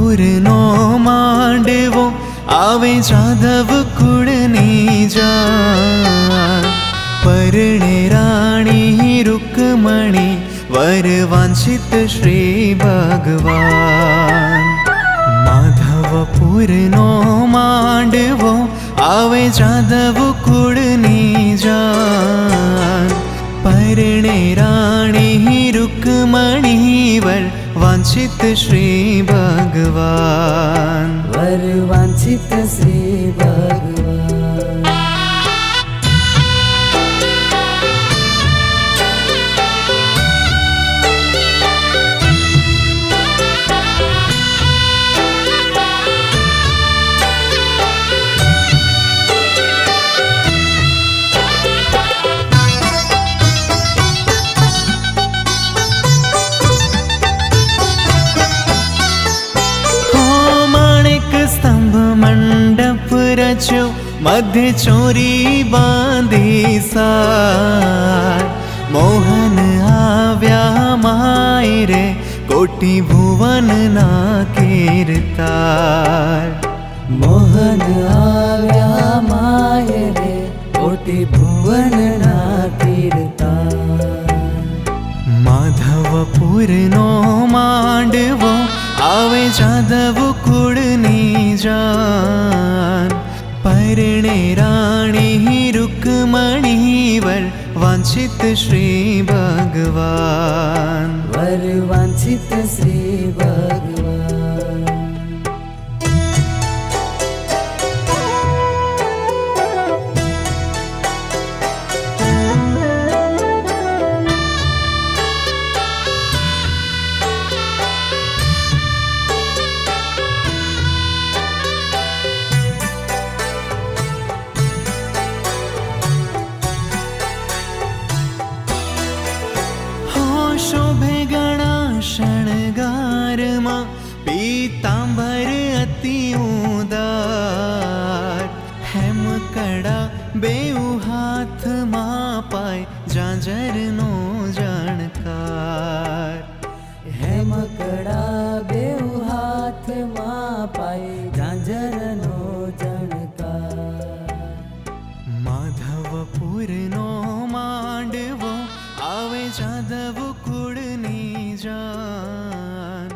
પૂરનો માંડવો આવે જાદવ કુળની જાન પરણે રાણી રૂકમણી વર વાંછિત શ્રી ભગવાન માધવપુરનો માંડવો આવે જાદવ કુળની જાન પરણે રાણી રૂકમણી વર વાંછિત શ્રી ભગવાન वर वांछित श्री भगवान। મંડપ રચ્યો મધ્ય ચોરી બાંધી સાર મોહન આવ્યા માય રે કોટી ભુવન ના કીર્તાર मोहन आव्या माय रे कोटि भुवन ना कीर्तार। માધવપુરનો માંડવો આવે જાદવ કુળની જાન પરણે રાણી રૂકમણી વર વાંછિત શ્રી ભગવાન वर वांछित श्री भगवान। શોભે ગણા શણગારમાં પીતાંબર અતિ ઉદાર હેમ કડા બેઉ હાથમાં પાય જાંજરનો જાણકાર हेम कड़ा बेउ हाथ मां पाए झांझरनो जणकार। માધવપુરનો માંડવો આવે જાદવ કુળની જાન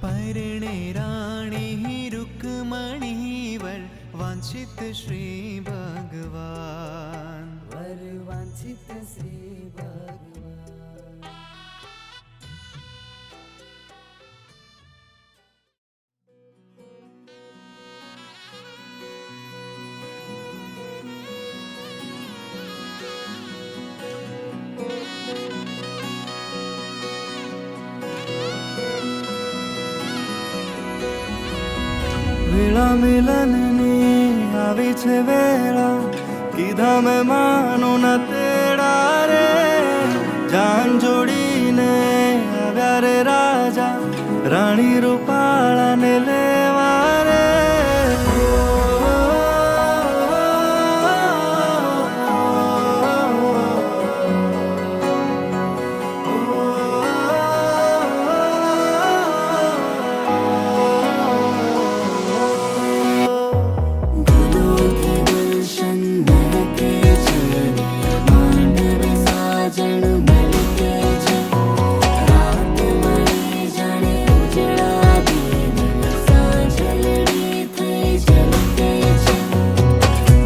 પરણે રાણી રૂકમણી વર વાંછિત શ્રી ભગવાન वर वांछित श्री भगवान। વેળા મિલનની આવી છે વેળા કીધા મેં માનો ના તેડા રે જાન જોડીને આવ્યા રે રાજા રાણી રૂપાળાને લેવા રે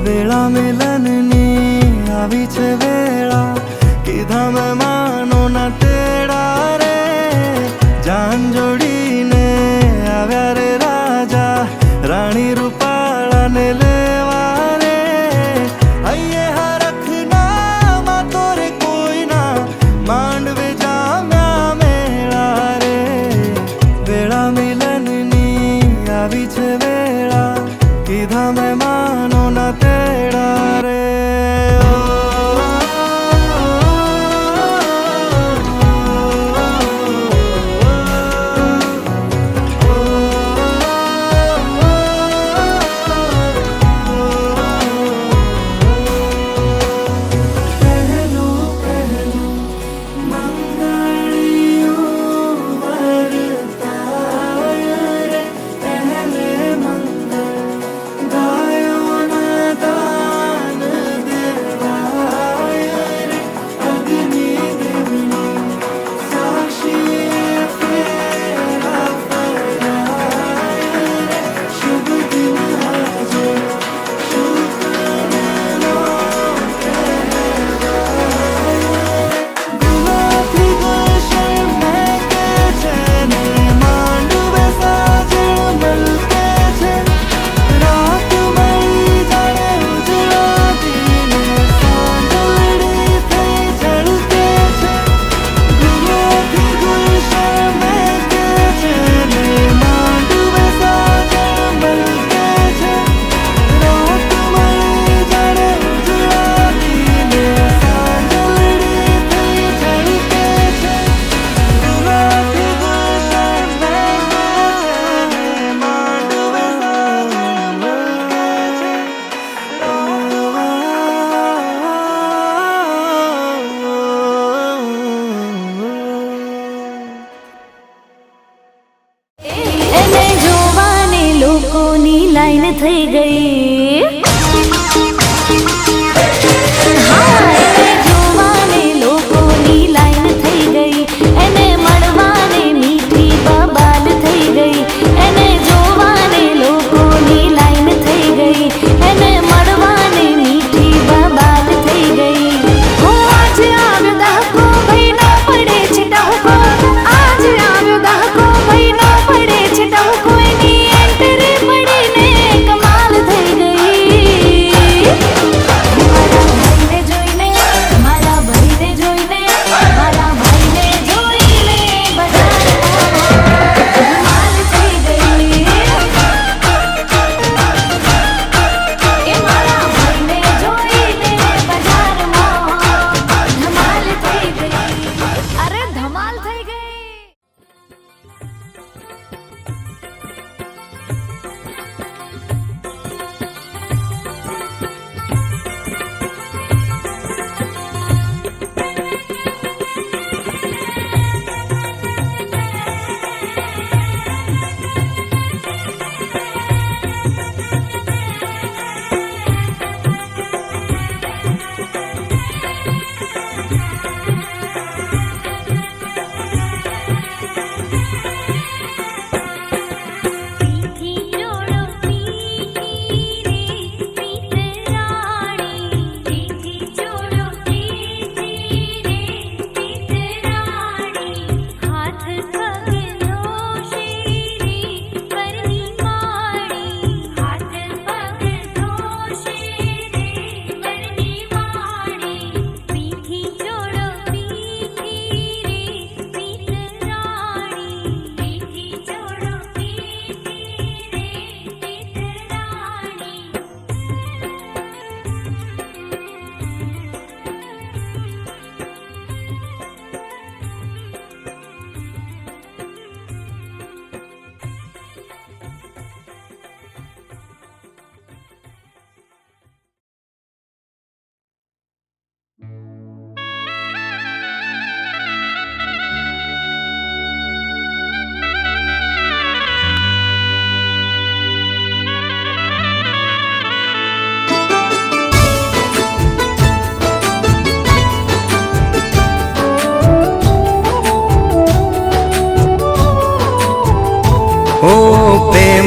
વેળા મિલનની આવી છે વેળા કીધા મેં માનો ના તેડા રે જાન જોડીને આવ્યા રે રાજા રાણી રૂપાળાને લેવા રે હૈયે હરખના માં તોરે કોઈના માંડવે જામ્યા મેળા રે વેળા મિલનની આવી છે વેળા કીધા મેં માનો ના તેડા રે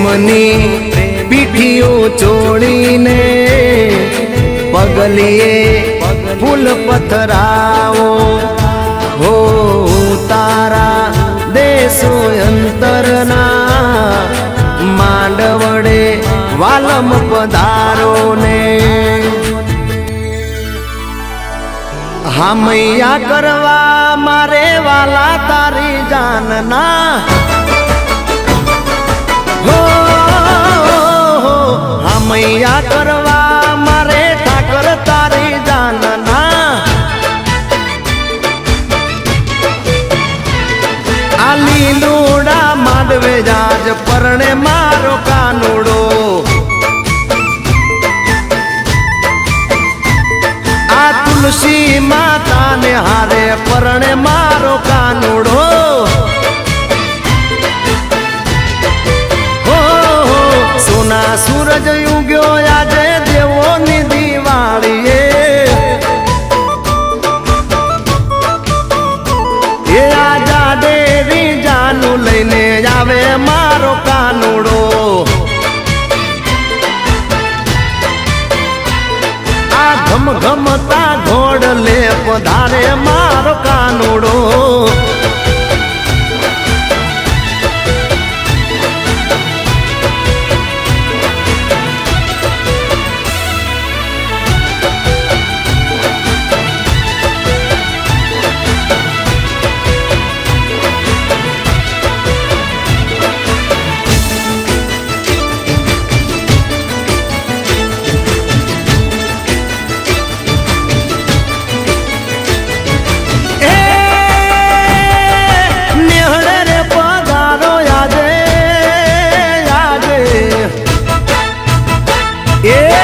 પ્રેમની પીઠીઓ ચોળીને પગલીએ ફૂલ પથરાવો હો તારા દેશો અંતરના માંડવડે વાલમ પધારો ને હામૈયા કરવા મારે વાલા તારી જાનના હો હામૈયા કરવા મારે ઠાકર તારી જાનના આ લીલુડા માંડવે જાજ પરણે મારો કાનુડો આ તુલસી માતાને હારે પરણે મારો કાનુડો હો સોના સૂરજ ઉગ્યો આજે દેવોની દિવાળીએ એ આજા દેવી જાનું લઈને આવે મારો કાનુડો આ ઘમઘમતા ઘોડ લે પધારે મારો કાનુડો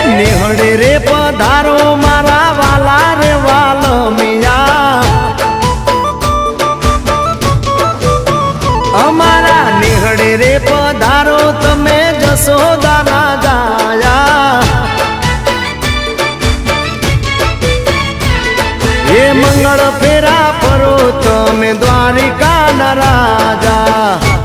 નિહળે રે પધારો મારા વાલા રે વાલમિયા અમારા નિહળે રે પધારો તમે જશોદાના જાયા એ મંગળ ફેરા પરો તમે દ્વારિકાના રાજા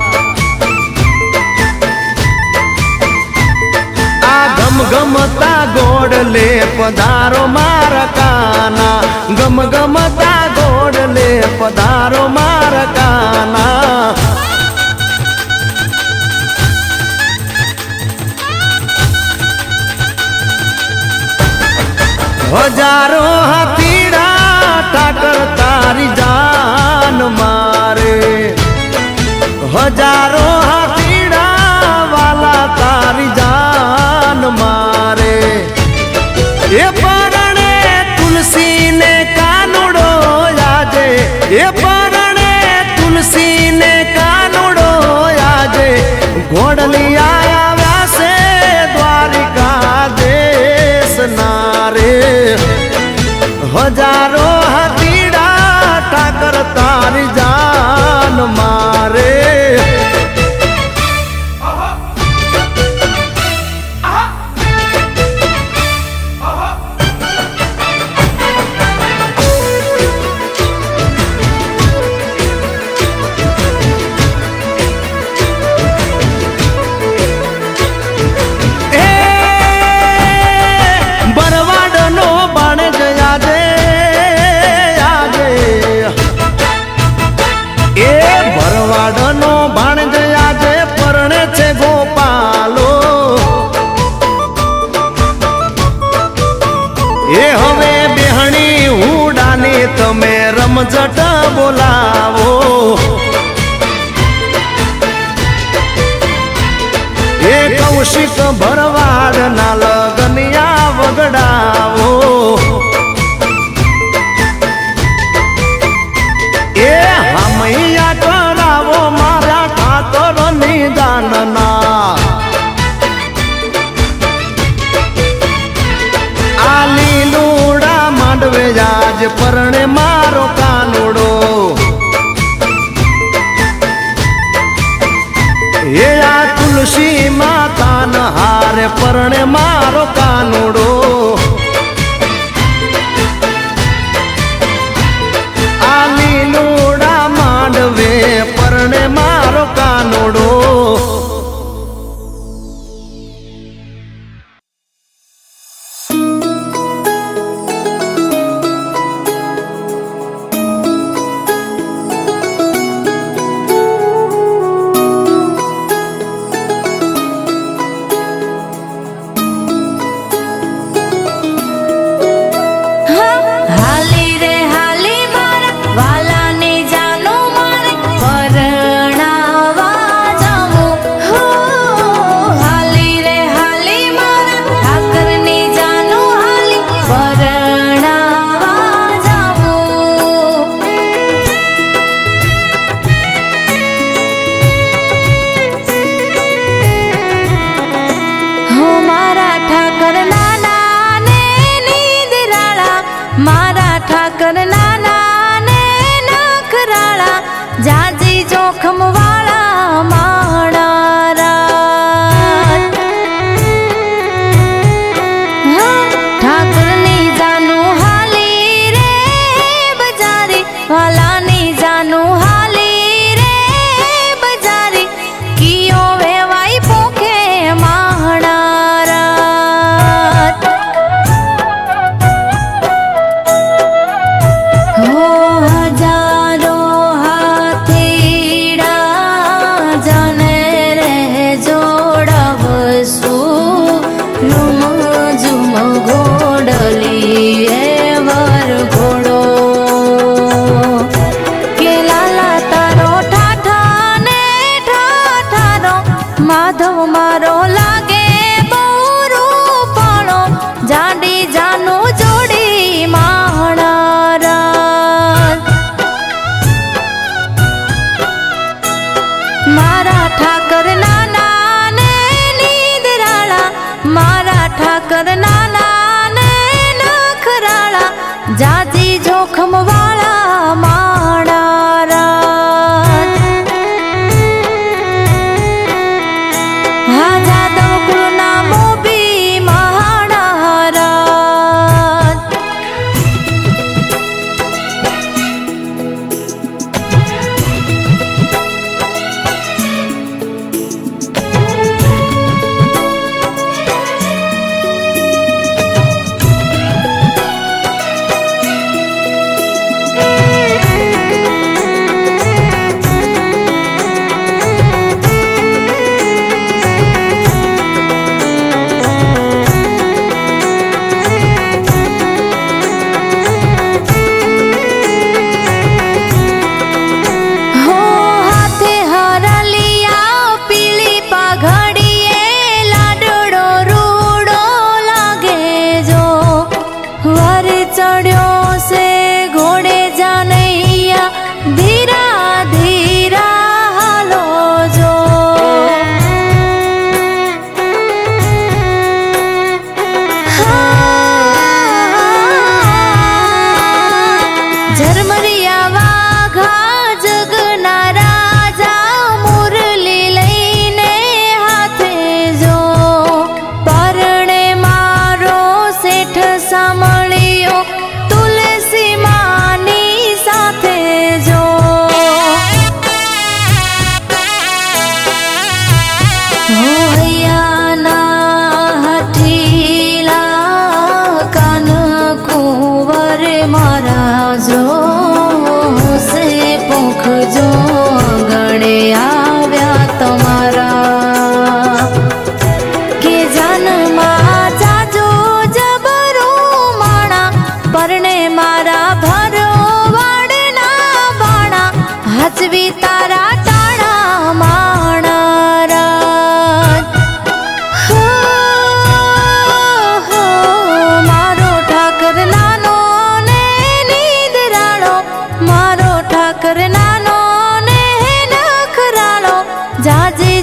ગમગમતા ગોડ લે પધારો મારા કાના ગમગમતા ગોડ લે પધારો મારા કાના હજારો હાથીડા ઠાકર તારી જાન મારે હજારો હાથીડા વાલા તારી જાન મારે એ પરણે તુલસી ને કાનુડો આજે એ પરણે તુલસી ને કાનુડો આજે ઘોડલી આવ્યા છે દ્વારિકા દેશ નારે હજારો હાથીડા ઠાકર તારી જાન મારે તમે રમઝટ બોલાવો એ કૌશિક ભરવાડ ના લગનિયા વગડાવો એ હમૈયા કરાવો મારા ખાતર નિદાનના આ લીલુડા માંડવે જાજ પરણે મારો કાનુડો એ આ તુલસી માતાન હારે પરણે મારો કાનુડો આ લીલુડા માંડવે પરણે મારો કાનુડો જાજી જોખમ વાળા માણારા હા જાદવ કુળના મોભી મહાણારા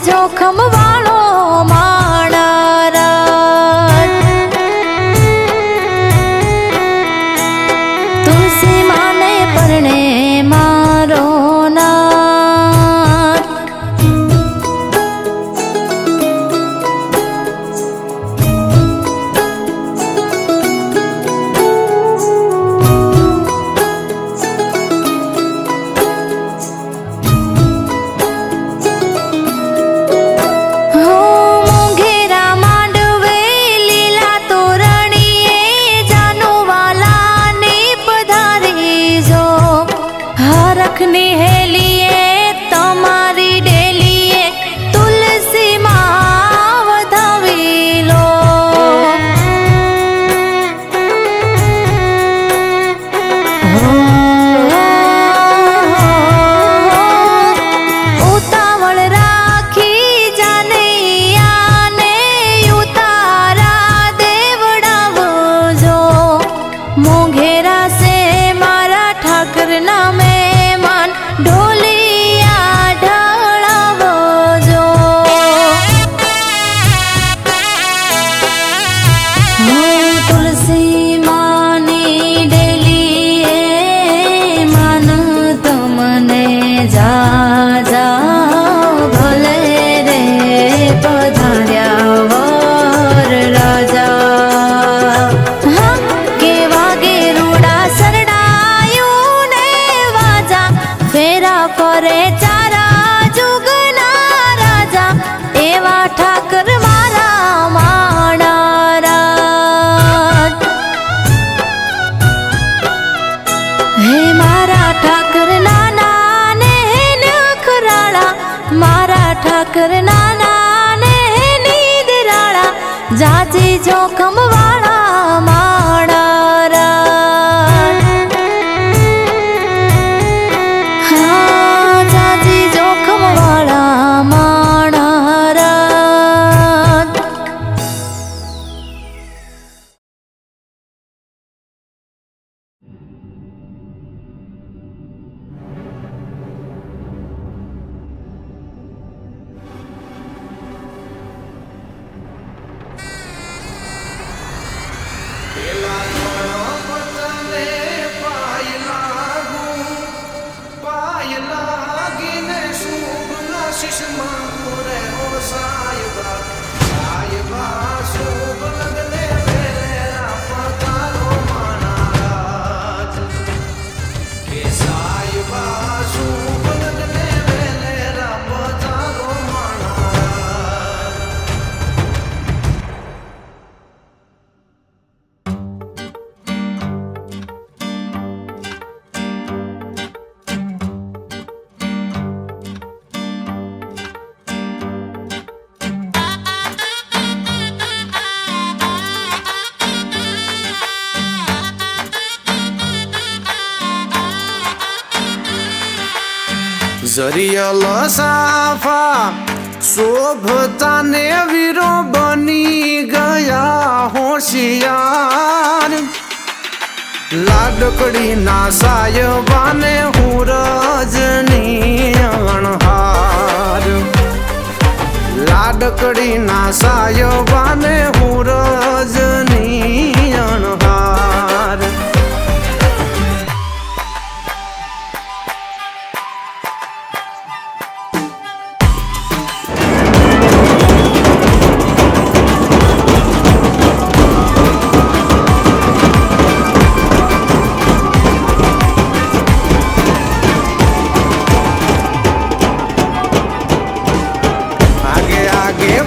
જોખમ વાળો માણારા તુલસી માને પરણે મારો નાથ ઠાકર નાના ને નીદરાળા જાજી જોખમ વાળા માણારા હા જાજી જોખમ વાળા માણારા પેલા આશીષ માંગુ રે ઓ સાયબા સાયબા શુભ લગ્ને વેલે પધારો માણા કે સાયબા શુભ લગ્ને વેલે પધારો માણા જરિયલ સાફા શોભતા ને વીરો બની ગયા હોશિયાર લાડકડી ના સાયબાને હું રજની અણહાર લાડકડી ના સાયબાને હું રજની અણહાર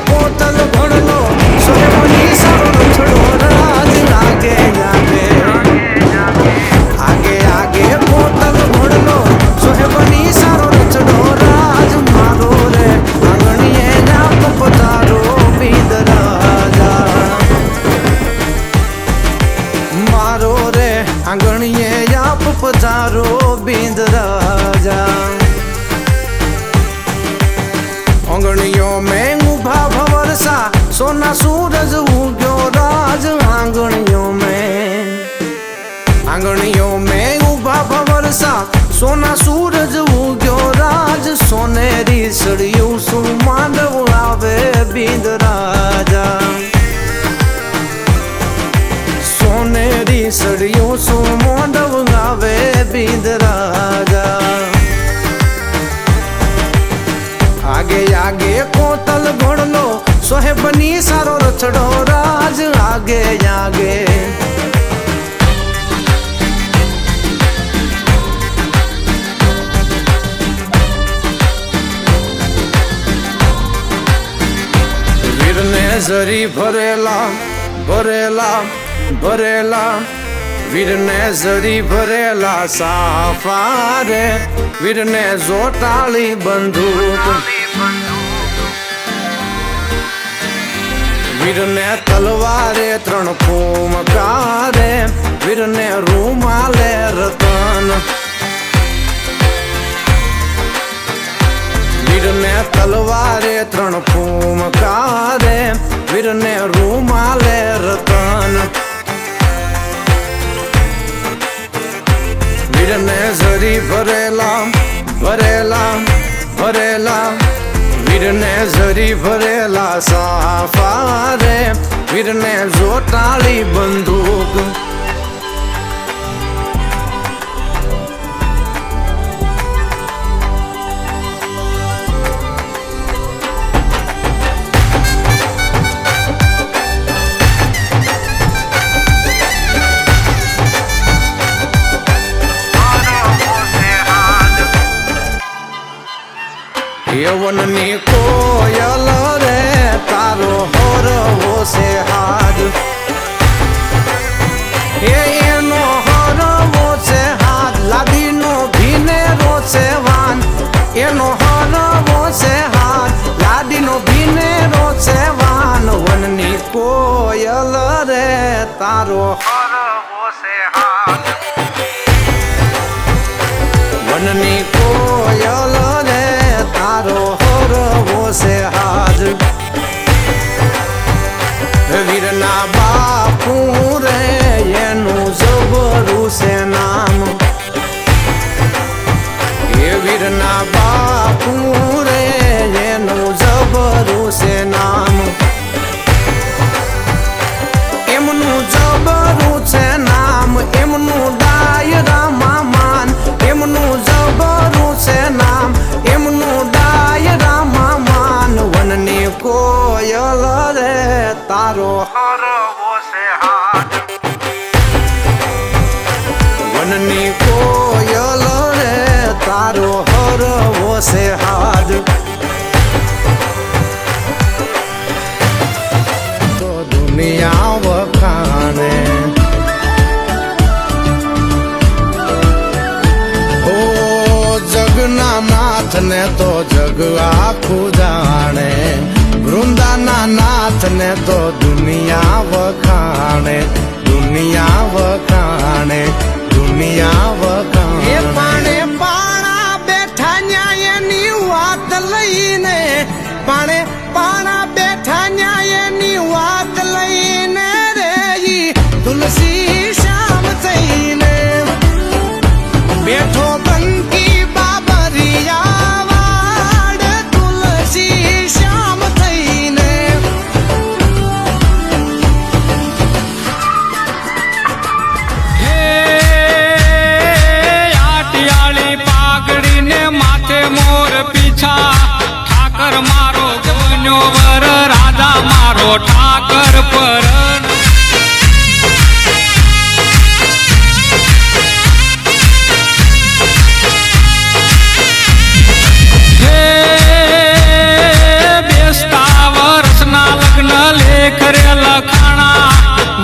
પોતલ ભણલો સોની સારો છોડો રાજ આગે આગે આગે પોતલ ભણલો સોની સારો છોડો રાજ મારો રે આંગણીએ ના પતારો બીદ રાજા મારો રે આંગણીએ આપ પતારો બીદ રાજા आंगणियों में उभा भवरसा सोना सूरज उग्यो राज आंगणियों में उभा भवरसा सोना सूरज उग्यो राज सोनेरी सड़ियों सु मांडव आवे बींद राजा सोनेरी सड़ियों सु मांडव आवे बींद राजा आगे आगे कोतल घोड़लो सोहेबनी सारो रचड़ो राज आगे आगे वीर ने जरी भरेला भरेला भरेला वीर ने जरी भरेला साफा रे वीर ने जोटाली बंदूक वीर ने तलवारे त्रण फूमकारे वीर ने रूमाले रतन वीर ने तलवारे त्रण फूमकारे वीर ने रूमाले रतन वीर ने जरी भरेला भरेला भरेला वीर ने जरी भरेला साफा रे वीर ने जोटाली बंदूक यवननी कोयल रे तारो हरवो से हाथ एनो हरवो से हाथ लादीनो भीने रो से वान एनो हरवो से हाथ लादीनो भीने रो से वान वननी कोयल रे तारो हरवो से हाथ वननी कोयल रे तारो हरवो से हाथ वीरना बापू रे एनु जबरू से नाम ये वीरना बापू रे एनु जबरू से नाम एमनु जबरू से नाम एमनु दायरा मामान एमनु जबरू से नाम एमनु दायरा છે હાજ તો દુનિયા વખાણે ઓ જગના નાથ ને તો જગ આખું જાણે વૃંદાના નાથ ને તો દુનિયા વખાણે દુનિયા વખાણે દુનિયા વખાણે પાણે પાણા બેઠા ન્યાયની વાત લઈને પાણે પાણા બેઠા ન્યાયની વાત લઈને રે ઈ તુલસી શ્યામ થઈને બેઠો બંકી બાબરિયા વાડ તુલસી શ્યામ થઈને આટિયાળી પાઘડીને માથે મોર પીછા ઠાકર મારો બન્યો વર રાધા મારો ઠાકર પર બેસતા વર્ષના લગ્ન લેખ રે લખાણા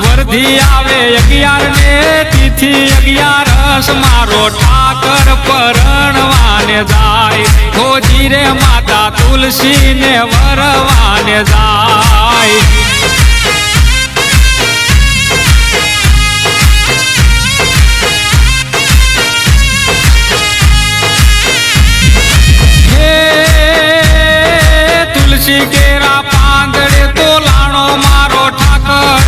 વરધી આવે 11 ને તિથિ 11 મારો ઠાકર પરણવાને જાય ખોજી રે માતા તુલસી ને વરવાને જાય તુલસી કેરા પાંદડે તો લાણો મારો ઠાકર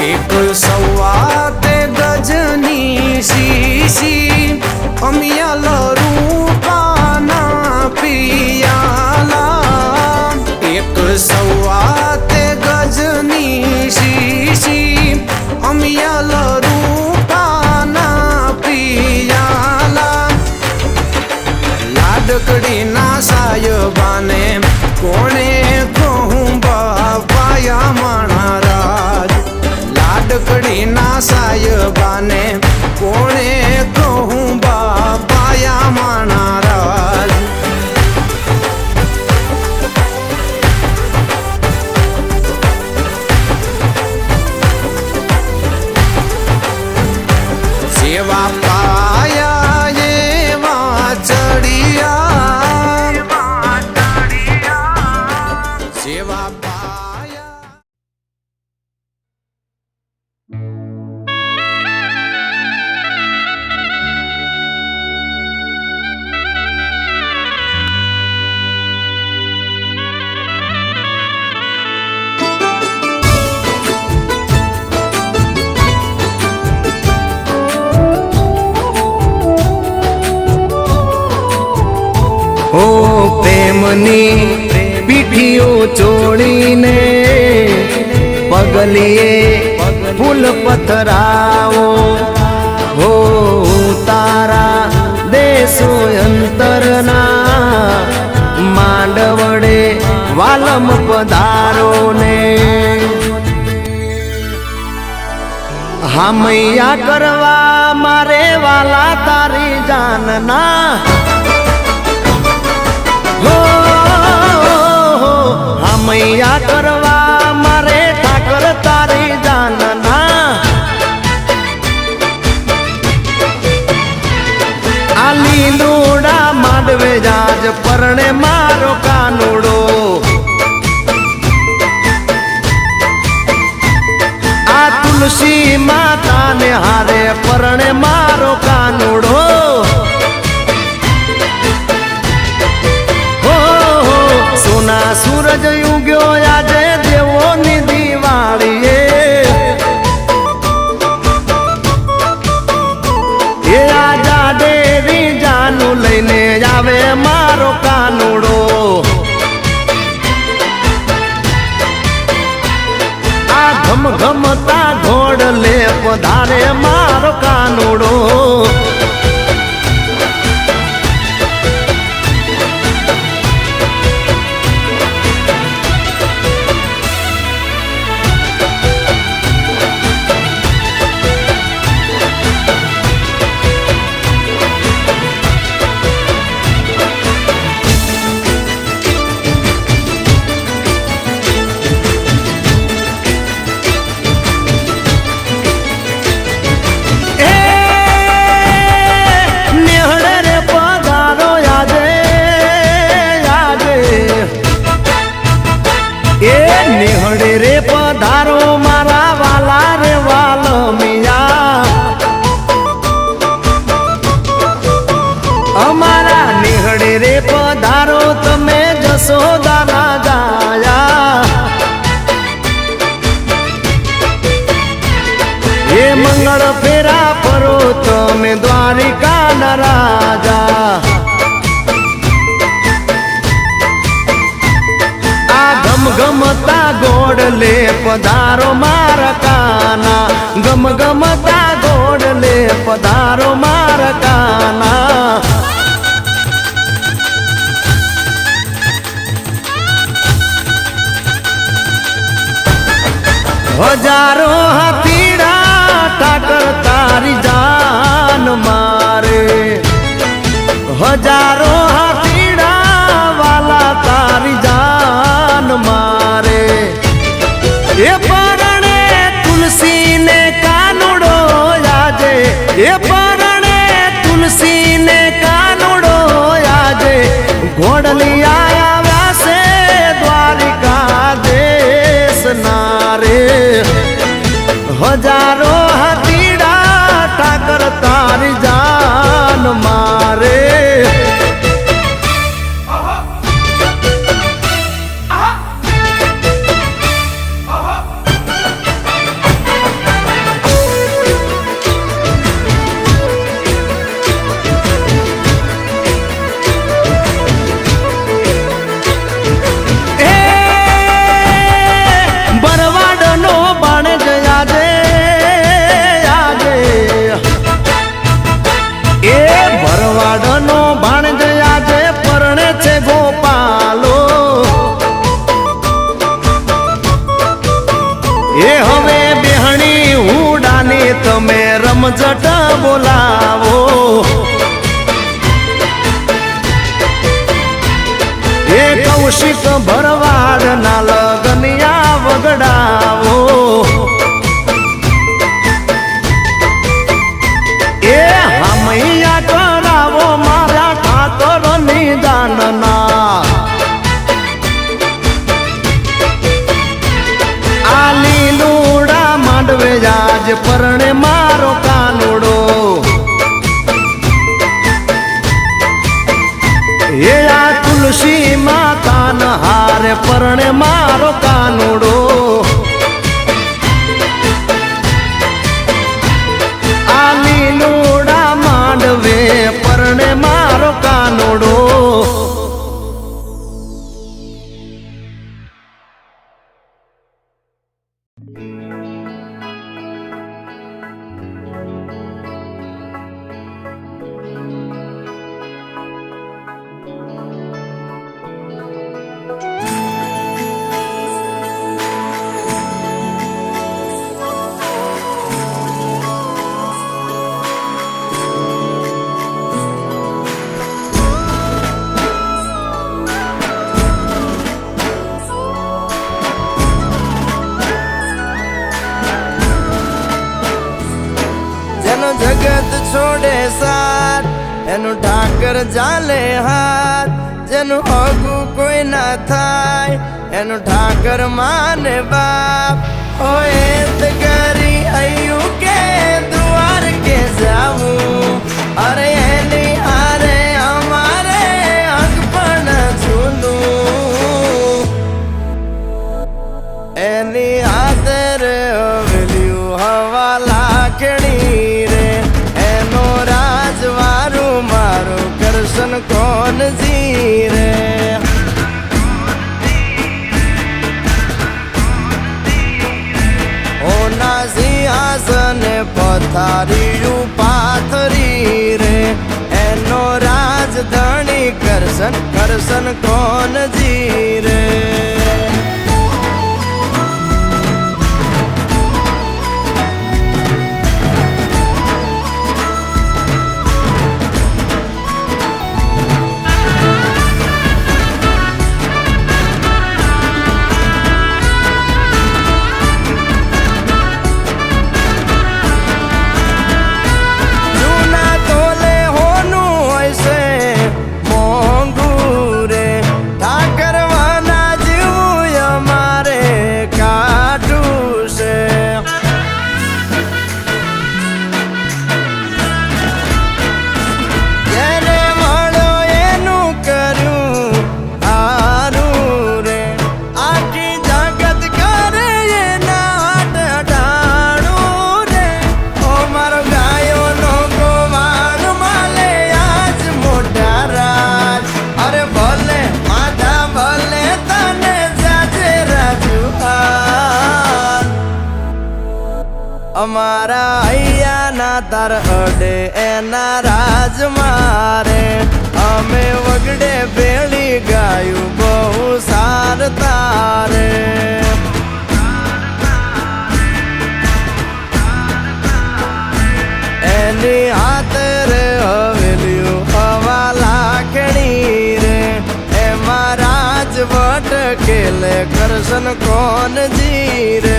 એક સવાતે ગજની શીશી અમિયલ રૂપાના પિયાલા એક સવાતે ગજની શીશી અમિયલ રૂપાના પિયાલા લાડકડીના સાયબાને કોણે કહું બાપાયા માણા રાજ લાડકડીના સાયબાને કોણે કહું બાપાયા માણા રાજ સેવા પાયા એવા ચડિયા સેવા પાયા ઓ પ્રેમની પીઠીઓ ચોડીને પગલીએ ફૂલ પથરાવો હો તારા દેશો અંતરના માંડવડે વાલમ પધારો ને હામૈયા કરવા મારે વાલા તારી જાનના હમૈયા કરવા મારે ઠાકર તારી જાનના આ લીલુડા માંડવે જાજ પરણે મારો કાનુડો આ તુલસી માતાને હારે પરણે મારો કાનુડો સોના સૂરજ ઉગ્યો આજે દેવોની દિવાળીએ એ આજા દેવી જાનું લઈને આવે મારો કાનુડો આ ઘમઘમતા ઘોડા ગોડ લે પધારે મારો કાનુડો. નિહળે રે પધારો મારા વાલા રે વાલમિયા. અમારા નિહળે રે પધારો તમે જશોદાના જાયા. એ મંગળ ફેરા ફરો તમે દ્વારિકા ના રાજા. ગમતા ગોડ લે પધારો મારા કાના. ગમતા ગોડ લે પધારો મારા કાના. હજારો હાથીડા ઠાકર તારી જાન મારે. હજારો હાથીડા વાલા તારી જાન મારે. એ પરણે તુલસી ને કાનુડો આજે. એ પરણે તુલસી ને કાનુડો આજે. ઘોડલી આવ્યા છે દ્વારિકા દેશ નારે. હજારો હાથીડા ઠાકર તારી જાન મારે. ભરવાડનો ભાણજ આજે પરણે છે ગોપાલો. એ હવે બેહણી હુડાની તમે રમઝટ બોલાવો. એ કૌશિક ભરવાડના લગનિયા વગડાવો. એ હમૈયા કરાવો મારા ઠાકોર નિદાનના. આ લીલુડા માંડવે આજ પરણે મારો કાનુડો. એ આ તુલસી માતાન હારે પરણે મારો કાનુડો. આ લીલુડા માંડવે પરણે મારો કાનુડો. જગત છોડે સાથ એનું ઠાકર ચાલે હાથ. જેનું હગું કોઈ ના થાય એનું ઠાકર માને બાપ. હોય તો કરી આયું કે દ્વાર કે જાવું. અરે એની હારે અમારે હક પણ જૂનું. એની આદર હવેલ્યું હવા લાખણી રે. એનો રાજવારું મારું કરશન કોણ જીરે. ઓ ના સિંહા બારીયું પાથરી રે એનો રાજધાની કરશન કરશન કોનજી રે અમારા અહીંયાના તાર અડે એના રાજ મારે અમે વગડે ભેળી ગાયું બહુ સાર તારે એની હાથ રે હવેલ્યું હવા લાખણી રે એમાં રાજવટ કેલે કરશન કોનજી રે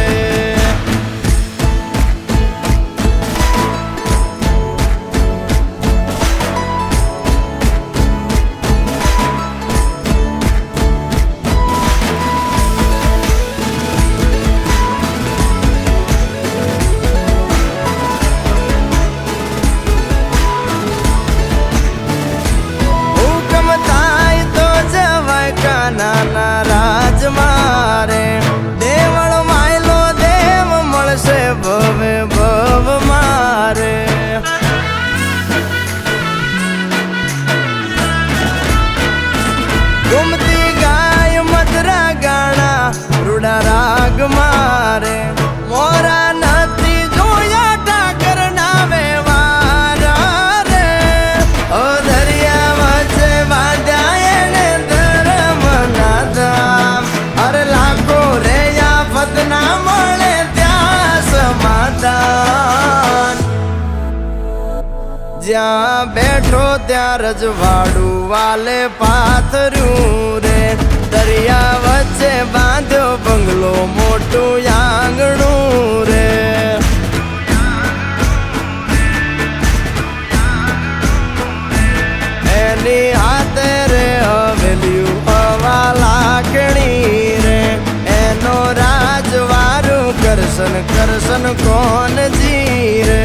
નાના રાજ મારે દેવળ માયલો દેવ મળશે ભવે ભવ મારે ગુમતી ગાય મધરા ગાણા રૂડા રાગ મારે મોરા નથી જોયા ઠાકર ના વ્યવહાર રે ઓ દરિયા વચ્ચે બાંધ્યા એને અરે લાખો રે આફત ના મળે ત્યાં સમાધાન જ્યાં બેઠો ત્યાં રજવાડું વાલે પાથર્યું રે દરિયા વચ્ચે બાંધ્યો બંગલો મોટું આંગણું રે એની હાથે રે હવેલ્યું હવા લાખણી રે એનો રાજવારું કરશન કરશન કોનજી રે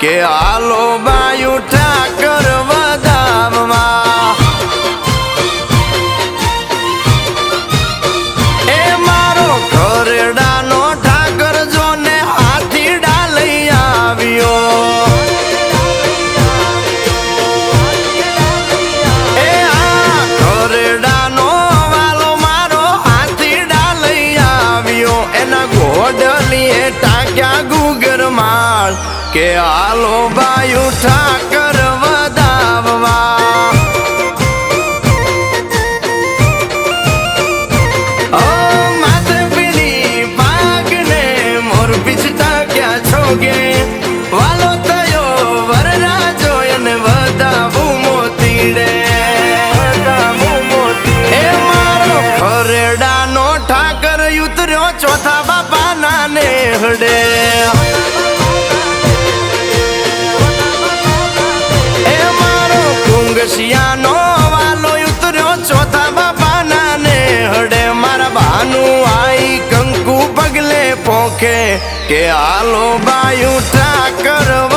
કે આલો બાયુ ઠાકર વધાવવા એ મારો ઘરડાનો ઠાકર જોને હાથીડા લઈ આવ્યો એ આ ઘરડાનો વાલો મારો હાથીડા લઈ આવ્યો એના ઘોડલીએ ટાક્યા ગુગર માળ કે આલો બાયુ ઠાકર વધાવવા ઓ માથે પીળી પાગને મોર પીછતા ક્યાં છોગે વાલો થયો વરરાજો એને વધાવું મોતીડે વધાવું હડે એ મારો કુંગશિયાનો વાલો ઉતર્યો ચોથા બાપાના ને હડે મારા બાનું આઈ કંકુ પગલે પોખે કે હાલો બાયું ઠાકર